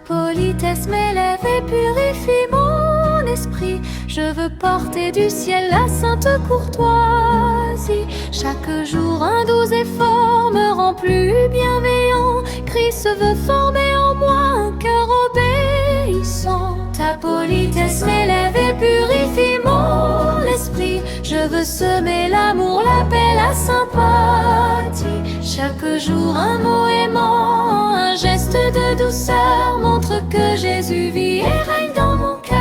politesse m'élève et purifie mon esprit. Je veux porter du ciel la sainte courtoisie. Chaque jour un doux effort me rend plus bienveillant. Christ veut former en moi un cœur obéissant. Ta politesse m'élève et purifie mon esprit. Je veux semer l'amour, la paix, la sympathie. Chaque jour un mot aimant, un geste de douceur montre que Jésus vit et règne dans mon cœur.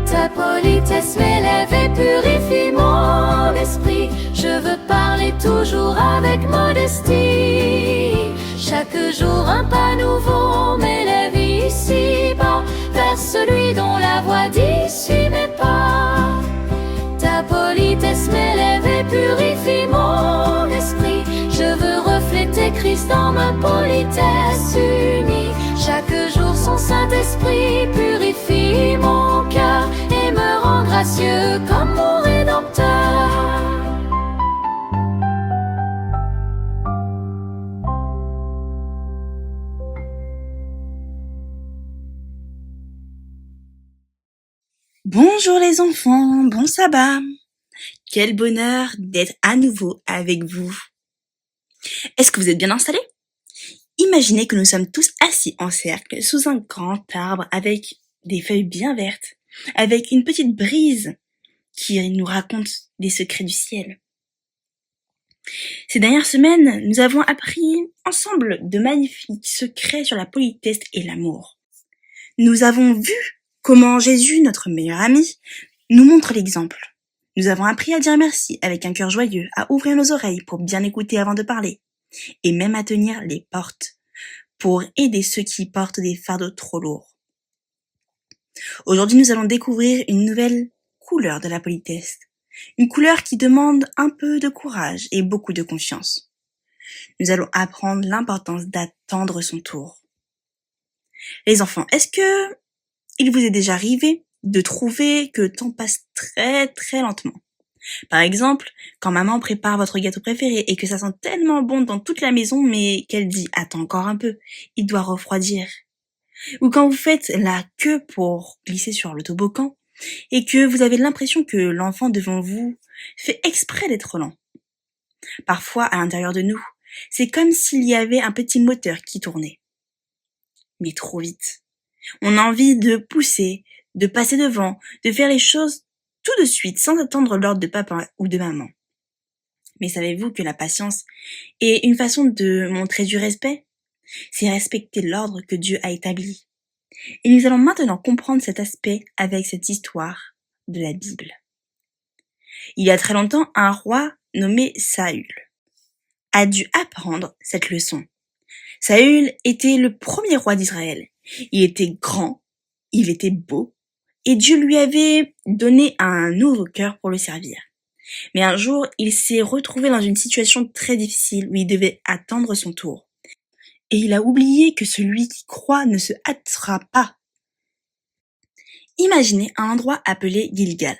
Ta politesse m'élève et purifie mon esprit. Je veux parler toujours avec modestie. Chaque jour un pas nouveau m'élève ici-bas vers celui dont la voix dit suis mes pas. Ta politesse m'élève et purifie mon esprit. Je veux refléter Christ dans ma politesse unie. Chaque jour son Saint-Esprit purifie mon cœur et me rend gracieux comme mon Rédempteur. Bonjour les enfants, bon sabbat. Quel bonheur d'être à nouveau avec vous. Est-ce que vous êtes bien installés? Imaginez que nous sommes tous assis en cercle sous un grand arbre avec des feuilles bien vertes, avec une petite brise qui nous raconte des secrets du ciel. Ces dernières semaines, nous avons appris ensemble de magnifiques secrets sur la politesse et l'amour. Nous avons vu comment Jésus, notre meilleur ami, nous montre l'exemple. Nous avons appris à dire merci avec un cœur joyeux, à ouvrir nos oreilles pour bien écouter avant de parler, et même à tenir les portes pour aider ceux qui portent des fardeaux trop lourds. Aujourd'hui, nous allons découvrir une nouvelle couleur de la politesse, une couleur qui demande un peu de courage et beaucoup de confiance. Nous allons apprendre l'importance d'attendre son tour. Les enfants, est-ce que il vous est déjà arrivé de trouver que le temps passe très très lentement? Par exemple, quand maman prépare votre gâteau préféré et que ça sent tellement bon dans toute la maison, mais qu'elle dit « attends encore un peu, il doit refroidir ». Ou quand vous faites la queue pour glisser sur le toboggan et que vous avez l'impression que l'enfant devant vous fait exprès d'être lent. Parfois, à l'intérieur de nous, c'est comme s'il y avait un petit moteur qui tournait. Mais trop vite. On a envie de pousser, de passer devant, de faire les choses tout de suite sans attendre l'ordre de papa ou de maman. Mais savez-vous que la patience est une façon de montrer du respect? C'est respecter l'ordre que Dieu a établi. Et nous allons maintenant comprendre cet aspect avec cette histoire de la Bible. Il y a très longtemps, un roi nommé Saül a dû apprendre cette leçon. Saül était le premier roi d'Israël. Il était grand, il était beau, et Dieu lui avait donné un nouveau cœur pour le servir. Mais un jour, il s'est retrouvé dans une situation très difficile où il devait attendre son tour. Et il a oublié que celui qui croit ne se hâtera pas. Imaginez un endroit appelé Gilgal.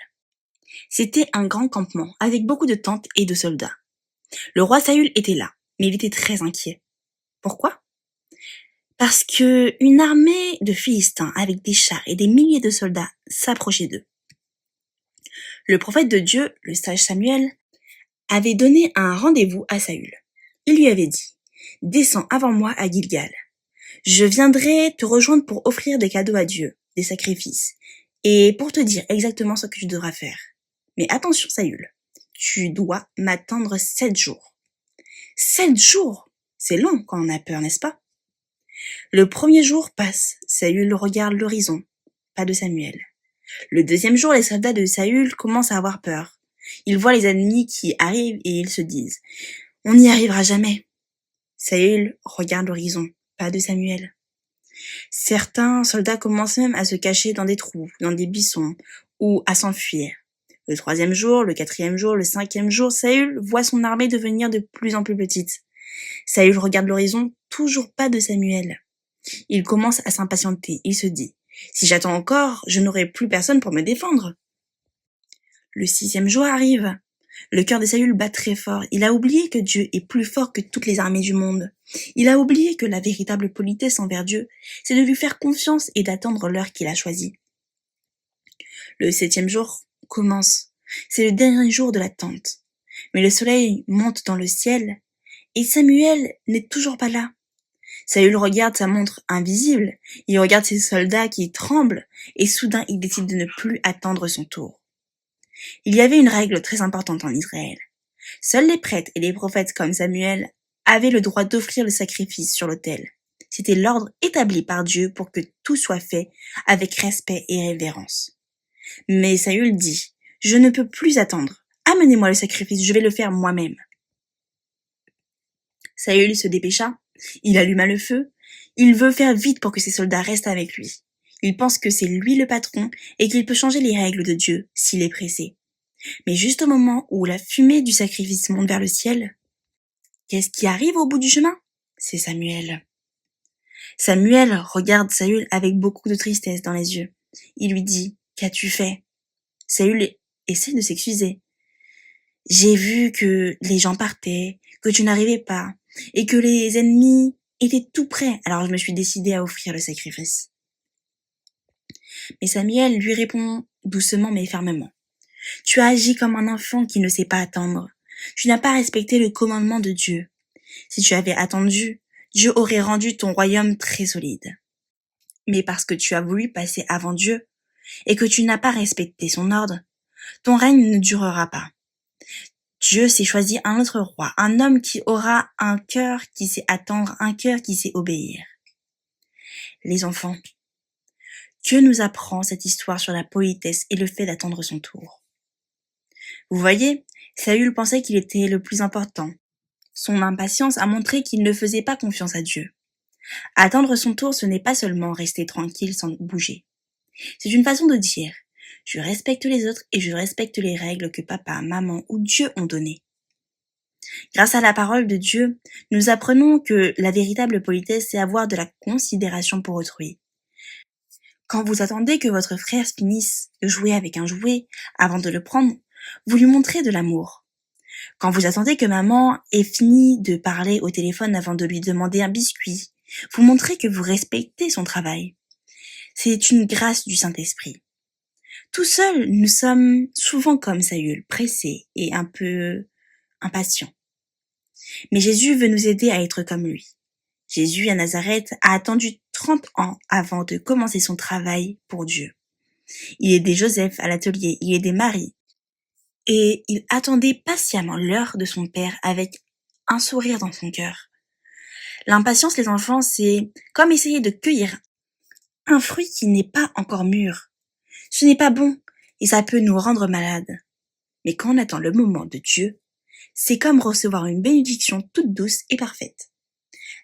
C'était un grand campement avec beaucoup de tentes et de soldats. Le roi Saül était là, mais il était très inquiet. Pourquoi? Parce que une armée de Philistins avec des chars et des milliers de soldats s'approchait d'eux. Le prophète de Dieu, le sage Samuel, avait donné un rendez-vous à Saül. Il lui avait dit « Descends avant moi à Gilgal. Je viendrai te rejoindre pour offrir des cadeaux à Dieu, des sacrifices, et pour te dire exactement ce que tu devras faire. Mais attention Saül, tu dois m'attendre 7 jours. » 7 jours? C'est long quand on a peur, n'est-ce pas? Le premier jour passe, Saül regarde l'horizon, pas de Samuel. Le deuxième jour, les soldats de Saül commencent à avoir peur. Ils voient les ennemis qui arrivent et ils se disent « On n'y arrivera jamais ». Saül regarde l'horizon, pas de Samuel. Certains soldats commencent même à se cacher dans des trous, dans des buissons, ou à s'enfuir. Le troisième jour, le quatrième jour, le cinquième jour, Saül voit son armée devenir de plus en plus petite. Saül regarde l'horizon, toujours pas de Samuel. Il commence à s'impatienter. Il se dit, si j'attends encore, je n'aurai plus personne pour me défendre. Le 6e jour arrive. Le cœur de Saül bat très fort. Il a oublié que Dieu est plus fort que toutes les armées du monde. Il a oublié que la véritable politesse envers Dieu, c'est de lui faire confiance et d'attendre l'heure qu'il a choisie. Le 7e jour commence. C'est le dernier jour de l'attente. Mais le soleil monte dans le ciel et Samuel n'est toujours pas là. Saül regarde sa montre invisible, il regarde ses soldats qui tremblent et soudain il décide de ne plus attendre son tour. Il y avait une règle très importante en Israël. Seuls les prêtres et les prophètes comme Samuel avaient le droit d'offrir le sacrifice sur l'autel. C'était l'ordre établi par Dieu pour que tout soit fait avec respect et révérence. Mais Saül dit, « Je ne peux plus attendre. Amenez-moi le sacrifice, je vais le faire moi-même. » Saül se dépêcha, il alluma le feu, il veut faire vite pour que ses soldats restent avec lui. Il pense que c'est lui le patron et qu'il peut changer les règles de Dieu s'il est pressé. Mais juste au moment où la fumée du sacrifice monte vers le ciel, qu'est-ce qui arrive au bout du chemin? C'est Samuel. Samuel regarde Saül avec beaucoup de tristesse dans les yeux. Il lui dit, « Qu'as-tu fait ?» Saül essaie de s'excuser. « J'ai vu que les gens partaient, que tu n'arrivais pas, et que les ennemis étaient tout prêts, alors je me suis décidé à offrir le sacrifice. » Mais Samuel lui répond doucement mais fermement. « Tu as agi comme un enfant qui ne sait pas attendre. Tu n'as pas respecté le commandement de Dieu. Si tu avais attendu, Dieu aurait rendu ton royaume très solide. Mais parce que tu as voulu passer avant Dieu et que tu n'as pas respecté son ordre, ton règne ne durera pas. Dieu s'est choisi un autre roi, un homme qui aura un cœur qui sait attendre, un cœur qui sait obéir. » Les enfants, Dieu nous apprend cette histoire sur la politesse et le fait d'attendre son tour. Vous voyez, Saül pensait qu'il était le plus important. Son impatience a montré qu'il ne faisait pas confiance à Dieu. Attendre son tour, ce n'est pas seulement rester tranquille sans bouger. C'est une façon de dire « Je respecte les autres et je respecte les règles que papa, maman ou Dieu ont données. » Grâce à la parole de Dieu, nous apprenons que la véritable politesse, c'est avoir de la considération pour autrui. Quand vous attendez que votre frère finisse de jouer avec un jouet avant de le prendre, vous lui montrez de l'amour. Quand vous attendez que maman ait fini de parler au téléphone avant de lui demander un biscuit, vous montrez que vous respectez son travail. C'est une grâce du Saint-Esprit. Tout seul, nous sommes souvent comme Saül, pressés et un peu impatients. Mais Jésus veut nous aider à être comme lui. Jésus à Nazareth a attendu 30 ans avant de commencer son travail pour Dieu. Il aidait Joseph à l'atelier, il aidait Marie. Et il attendait patiemment l'heure de son Père avec un sourire dans son cœur. L'impatience, les enfants, c'est comme essayer de cueillir un fruit qui n'est pas encore mûr. Ce n'est pas bon et ça peut nous rendre malades. Mais quand on attend le moment de Dieu, c'est comme recevoir une bénédiction toute douce et parfaite.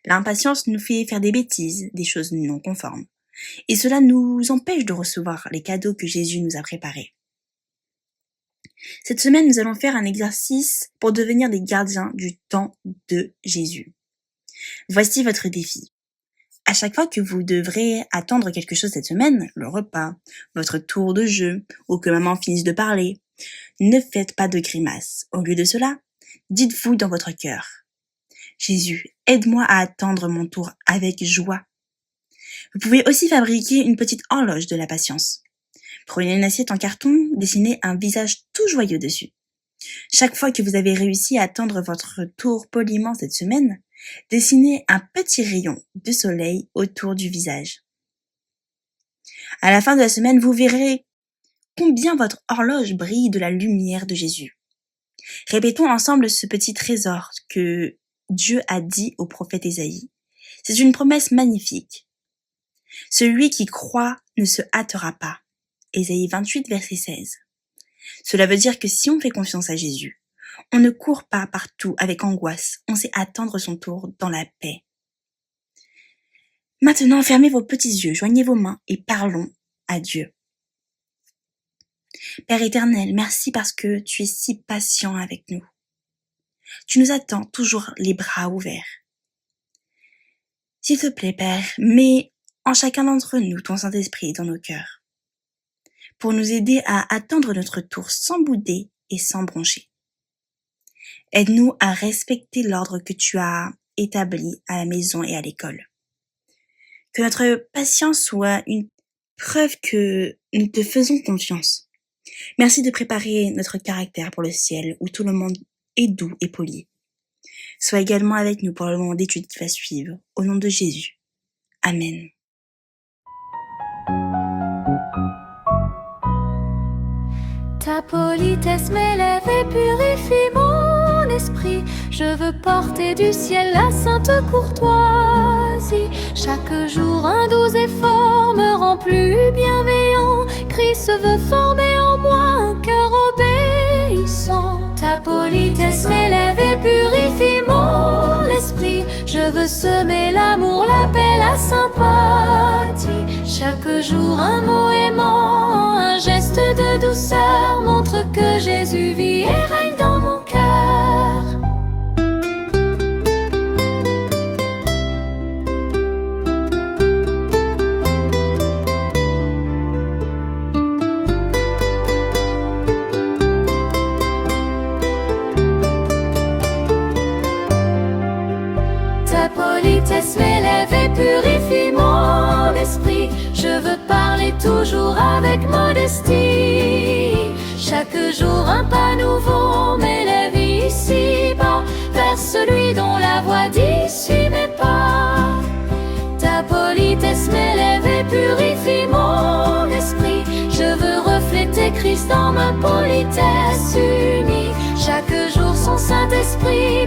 L'impatience nous fait faire des bêtises, des choses non conformes. Et cela nous empêche de recevoir les cadeaux que Jésus nous a préparés. Cette semaine, nous allons faire un exercice pour devenir des gardiens du temps de Jésus. Voici votre défi. À chaque fois que vous devrez attendre quelque chose cette semaine, le repas, votre tour de jeu, ou que maman finisse de parler, ne faites pas de grimaces. Au lieu de cela, dites-vous dans votre cœur, « Jésus, aide-moi à attendre mon tour avec joie. » Vous pouvez aussi fabriquer une petite horloge de la patience. Prenez une assiette en carton, dessinez un visage tout joyeux dessus. Chaque fois que vous avez réussi à attendre votre tour poliment cette semaine, dessinez un petit rayon de soleil autour du visage. À la fin de la semaine, vous verrez combien votre horloge brille de la lumière de Jésus. Répétons ensemble ce petit trésor que Dieu a dit au prophète Ésaïe. C'est une promesse magnifique. Celui qui croit ne se hâtera pas. Ésaïe 28, verset 16. Cela veut dire que si on fait confiance à Jésus, on ne court pas partout avec angoisse, on sait attendre son tour dans la paix. Maintenant, fermez vos petits yeux, joignez vos mains et parlons à Dieu. Père éternel, merci parce que tu es si patient avec nous. Tu nous attends toujours les bras ouverts. S'il te plaît, Père, mets en chacun d'entre nous ton Saint-Esprit dans nos cœurs, pour nous aider à attendre notre tour sans bouder et sans broncher. Aide-nous à respecter l'ordre que tu as établi à la maison et à l'école. Que notre patience soit une preuve que nous te faisons confiance. Merci de préparer notre caractère pour le ciel où tout le monde est doux et poli. Sois également avec nous pour le moment d'étude qui va suivre. Au nom de Jésus. Amen. Ta politesse m'élève et purifie mon esprit. Je veux porter du ciel la sainte courtoisie. Chaque jour un doux effort me rend plus bienveillant. Christ veut former en moi un cœur obéissant. Ta politesse m'élève et purifie mon esprit. Je veux semer l'amour, la paix, la sympathie. Chaque jour un mot aimant, un geste de douceur montre que Jésus vit et règne dans mon cœur. Ta politesse m'élève et purifie mon esprit. Je veux parler toujours avec modestie. Chaque jour un pas nouveau m'élève ici-bas vers celui dont la voix dit suis mes pas. Ta politesse m'élève et purifie mon esprit. Je veux refléter Christ dans ma politesse unie. Chaque jour son Saint-Esprit